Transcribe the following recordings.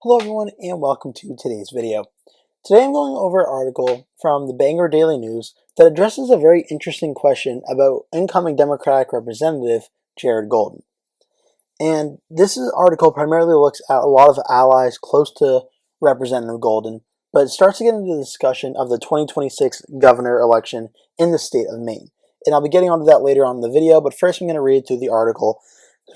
Hello everyone and welcome to today's video. Today I'm going over an article from the Bangor Daily News that addresses a very interesting question about incoming Democratic Representative Jared Golden. And article primarily looks at a lot of allies close to Representative Golden, but it starts to get into the discussion of the 2026 governor election in the state of Maine. And I'll be getting onto that later on in the video, but first I'm going to read through the article,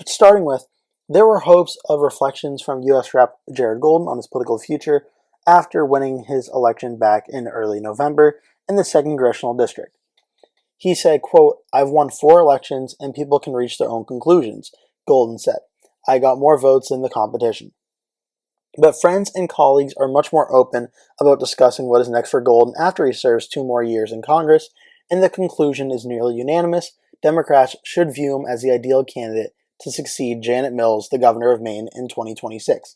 starting with, there were hopes of reflections from U.S. Rep. Jared Golden on his political future after winning his election back in early November in the 2nd Congressional District. He said, quote, "I've won 4 elections and people can reach their own conclusions," Golden said. "I got more votes than the competition." But friends and colleagues are much more open about discussing what is next for Golden after he serves 2 more years in Congress, and the conclusion is nearly unanimous. Democrats should view him as the ideal candidate to succeed Janet Mills, the governor of Maine, in 2026.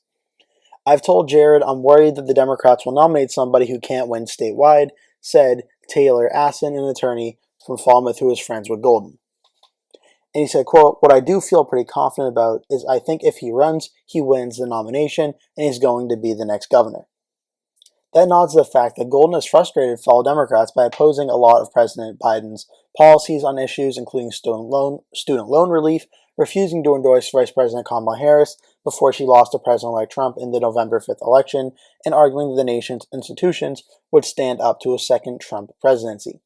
"I've told Jared I'm worried that the Democrats will nominate somebody who can't win statewide," said Taylor Asson, an attorney from Falmouth who is friends with Golden. And he said, quote, "What I do feel pretty confident about is I think if he runs, he wins the nomination and he's going to be the next governor." That nods to the fact that Golden has frustrated fellow Democrats by opposing a lot of President Biden's policies on issues including student loan relief, refusing to endorse Vice President Kamala Harris before she lost to President-elect Trump in the November 5th election, and arguing that the nation's institutions would stand up to a second Trump presidency.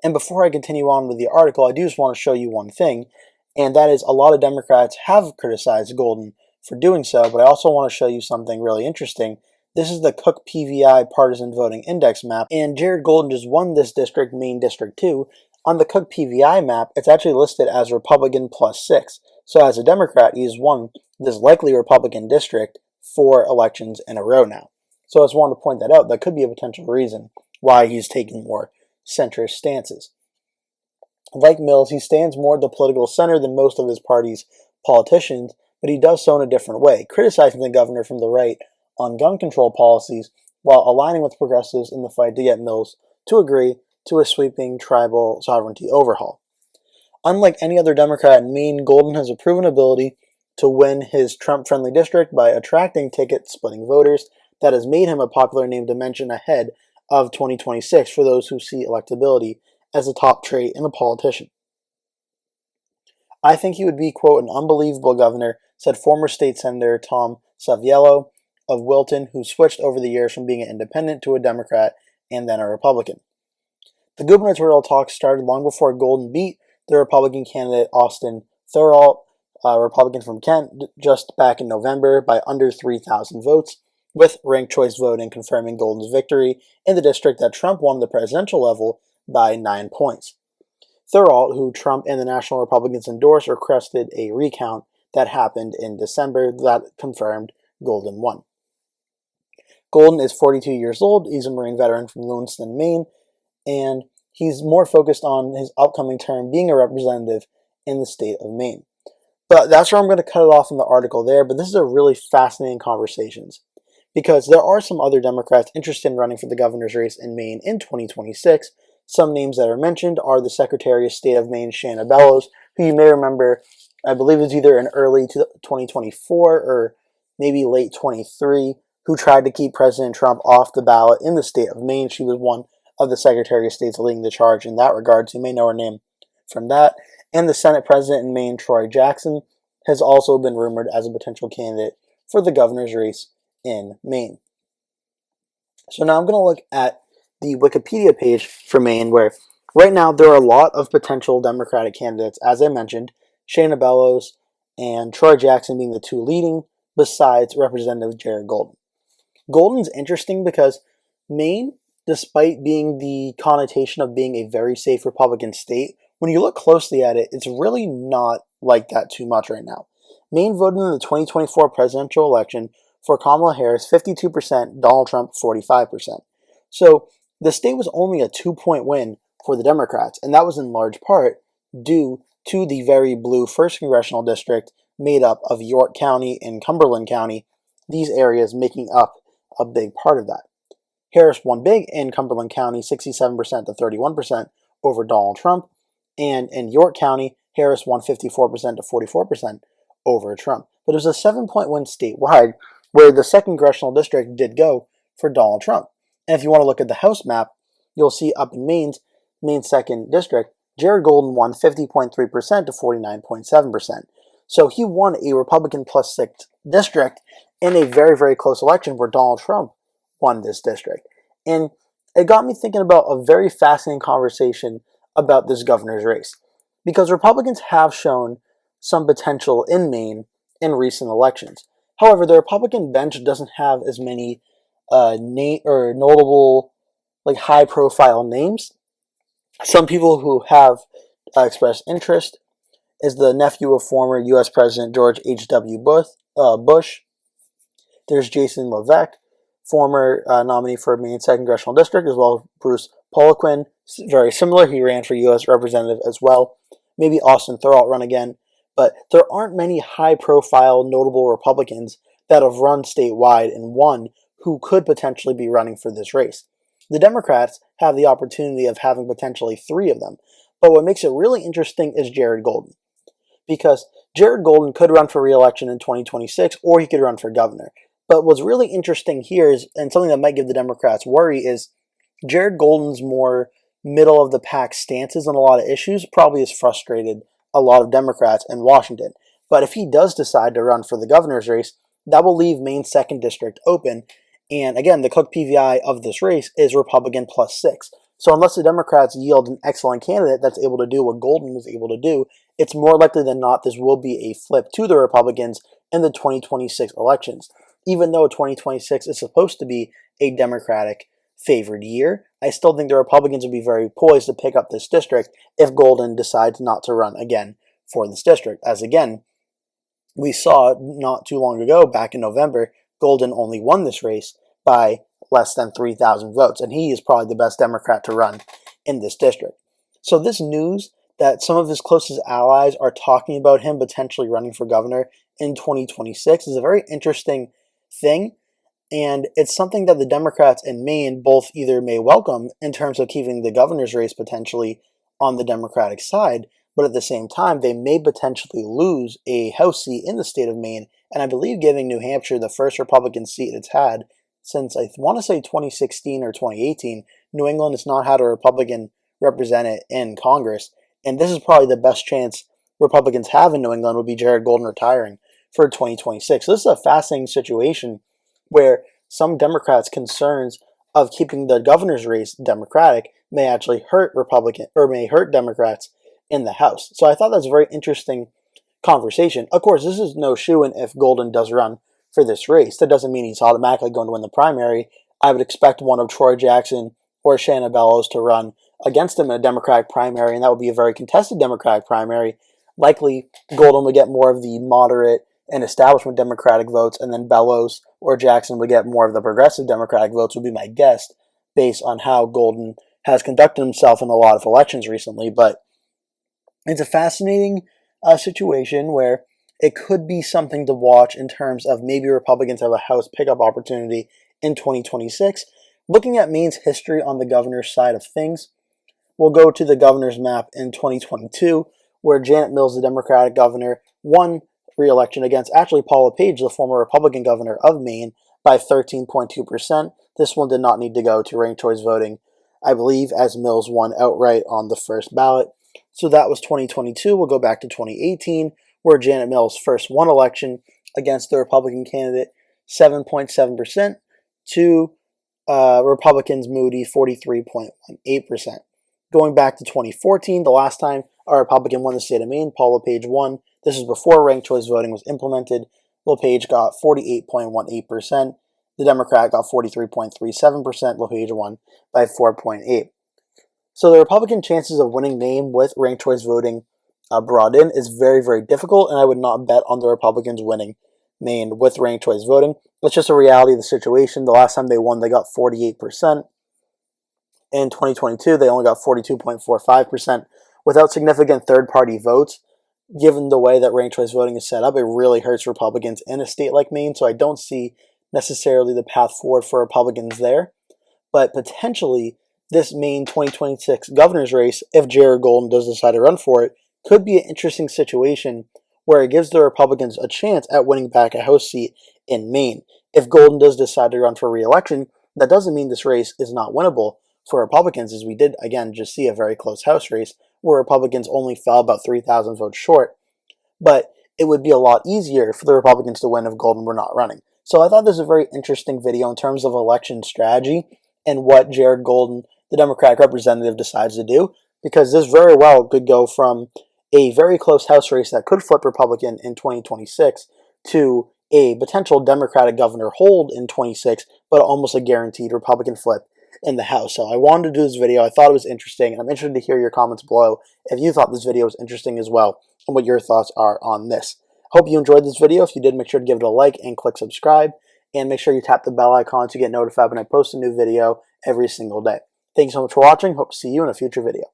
And before I continue on with the article, I do just want to show you one thing, and that is a lot of Democrats have criticized Golden for doing so, but I also want to show you something really interesting. This is the Cook PVI Partisan Voting Index map, and Jared Golden just won this district, Maine District 2. On the Cook PVI map, it's actually listed as Republican +6. So as a Democrat, he's won this likely Republican district 4 elections in a row now. So I just wanted to point that out. That could be a potential reason why he's taking more centrist stances. Like Mills, he stands more at the political center than most of his party's politicians, but he does so in a different way, criticizing the governor from the right on gun control policies while aligning with progressives in the fight to get Mills to agree to a sweeping tribal sovereignty overhaul. Unlike any other Democrat in Maine, Golden has a proven ability to win his Trump-friendly district by attracting ticket-splitting voters that has made him a popular name to mention ahead of 2026 for those who see electability as a top trait in a politician. "I think he would be, quote, an unbelievable governor," said former state senator Tom Saviello of Wilton, who switched over the years from being an independent to a Democrat and then a Republican. The gubernatorial talks started long before Golden beat the Republican candidate Austin Thuralt, a Republican from Kent, just back in November by under 3,000 votes, with ranked choice voting confirming Golden's victory in the district that Trump won the presidential level by 9 points. Thuralt, who Trump and the National Republicans endorsed, requested a recount that happened in December that confirmed Golden won. Golden is 42 years old. He's a Marine veteran from Lewiston, Maine, and he's more focused on his upcoming term being a representative in the state of Maine. But that's where I'm going to cut it off in the article there, but this is a really fascinating conversation because there are some other Democrats interested in running for the governor's race in Maine in 2026. Some names that are mentioned are the Secretary of State of Maine, Shanna Bellows, who you may remember, I believe is either in early 2024 or maybe late 23, who tried to keep President Trump off the ballot in the state of Maine. She was one of the Secretary of States leading the charge in that regard, so you may know her name from that. And the Senate President in Maine, Troy Jackson, has also been rumored as a potential candidate for the governor's race in Maine. So now I'm going to look at the Wikipedia page for Maine, where right now there are a lot of potential Democratic candidates, as I mentioned, Shanna Bellows and Troy Jackson being the 2 leading, besides Representative Jared Golden. Golden's interesting because Maine, despite being the connotation of being a very safe Republican state, when you look closely at it, it's really not like that too much right now. Maine voted in the 2024 presidential election for Kamala Harris 52%, Donald Trump 45%. So the state was only a 2-point win for the Democrats, and that was in large part due to the very blue 1st Congressional District made up of York County and Cumberland County, these areas making up a big part of that. Harris won big in Cumberland County, 67% to 31% over Donald Trump, and in York County, Harris won 54% to 44% over Trump. But it was a 7-point win statewide, where the 2nd congressional district did go for Donald Trump. And if you want to look at the House map, you'll see up in Maine's 2nd district, Jared Golden won 50.3% to 49.7%. So he won a Republican plus 6 district in a very, very close election where Donald Trump won this district. And it got me thinking about a very fascinating conversation about this governor's race. Because Republicans have shown some potential in Maine in recent elections. However, the Republican bench doesn't have as many notable, high-profile names. Some people who have expressed interest is the nephew of former U.S. President George H.W. Bush. There's Jason Levesque, former nominee for Maine's 2nd congressional district, as well as Bruce Poliquin, very similar. He ran for U.S. representative as well. Maybe Austin Thurl run again. But there aren't many high-profile, notable Republicans that have run statewide and won who could potentially be running for this race. The Democrats have the opportunity of having potentially 3 of them. But what makes it really interesting is Jared Golden. Because Jared Golden could run for re-election in 2026, or he could run for governor. But what's really interesting here is, and something that might give the Democrats worry, is Jared Golden's more middle-of-the-pack stances on a lot of issues probably has frustrated a lot of Democrats in Washington. But if he does decide to run for the governor's race, that will leave Maine's 2nd district open. And again, the Cook PVI of this race is Republican plus 6. So unless the Democrats yield an excellent candidate that's able to do what Golden was able to do, it's more likely than not this will be a flip to the Republicans in the 2026 elections. Even though 2026 is supposed to be a Democratic favored year, I still think the Republicans would be very poised to pick up this district if Golden decides not to run again for this district. As again, we saw not too long ago, back in November, Golden only won this race by less than 3,000 votes, and he is probably the best Democrat to run in this district. So this news that some of his closest allies are talking about him potentially running for governor in 2026 is a very interesting thing, and it's something that the Democrats in Maine both either may welcome in terms of keeping the governor's race potentially on the Democratic side, but at the same time, they may potentially lose a House seat in the state of Maine, and I believe giving New Hampshire the first Republican seat it's had since, I want to say 2016 or 2018. New England has not had a Republican represented in Congress, and this is probably the best chance Republicans have in New England would be Jared Golden retiring for 2026. So this is a fascinating situation where some Democrats' concerns of keeping the governor's race Democratic may actually hurt Democrats in the House. So I thought that's a very interesting conversation. Of course, this is no shoo-in if Golden does run for this race. That doesn't mean he's automatically going to win the primary. I would expect one of Troy Jackson or Shannon Bellows to run against him in a Democratic primary, and that would be a very contested Democratic primary. Likely, Golden would get more of the moderate and establishment Democratic votes, and then Bellows or Jackson would get more of the progressive Democratic votes, would be my guess, based on how Golden has conducted himself in a lot of elections recently. But it's a fascinating situation where it could be something to watch in terms of maybe Republicans have a House pickup opportunity in 2026. Looking at Maine's history on the governor's side of things, we'll go to the governor's map in 2022, where Janet Mills, the Democratic governor, won re-election against actually Paul LePage, the former Republican governor of Maine, by 13.2%. This one did not need to go to ranked choice voting, I believe, as Mills won outright on the first ballot. So that was 2022. We'll go back to 2018, where Janet Mills first won election against the Republican candidate, 7.7%, to Republicans' moody 43.18%. Going back to 2014, the last time a Republican won the state of Maine, Paul LePage won. This is before ranked choice voting was implemented. LePage got 48.18%. The Democrat got 43.37%. LePage won by 4.8%. So the Republican chances of winning Maine with ranked choice voting brought in is very, very difficult, and I would not bet on the Republicans winning Maine with ranked choice voting. It's just a reality of the situation. The last time they won, they got 48%. In 2022, they only got 42.45%. Without significant third-party votes, given the way that ranked choice voting is set up, it really hurts Republicans in a state like Maine, so I don't see necessarily the path forward for Republicans there. But potentially, this Maine 2026 governor's race, if Jared Golden does decide to run for it, could be an interesting situation where it gives the Republicans a chance at winning back a House seat in Maine. If Golden does decide to run for re-election, that doesn't mean this race is not winnable for Republicans, as we did, again, just see a very close House race where Republicans only fell about 3,000 votes short. But it would be a lot easier for the Republicans to win if Golden were not running. So I thought this was a very interesting video in terms of election strategy and what Jared Golden, the Democratic representative, decides to do, because this very well could go from a very close House race that could flip Republican in 2026 to a potential Democratic governor hold in 26, but almost a guaranteed Republican flip in the House. So I wanted to do this video. I thought it was interesting, and I'm interested to hear your comments below if you thought this video was interesting as well, and what your thoughts are on this. Hope you enjoyed this video. If you did, make sure to give it a like and click subscribe, and make sure you tap the bell icon to get notified when I post a new video every single day. Thank you so much for watching. Hope to see you in a future video.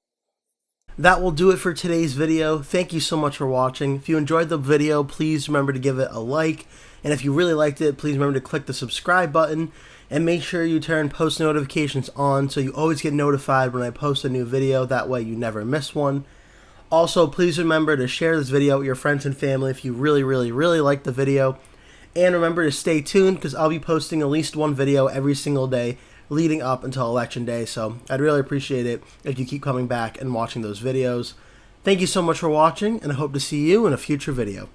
That will do it for today's video. Thank you so much for watching. If you enjoyed the video, please remember to give it a like. And if you really liked it, please remember to click the subscribe button. And make sure you turn post notifications on so you always get notified when I post a new video. That way you never miss one. Also, please remember to share this video with your friends and family if you really like the video. And remember to stay tuned, because I'll be posting at least one video every single day leading up until Election Day, so I'd really appreciate it if you keep coming back and watching those videos. Thank you so much for watching, and I hope to see you in a future video.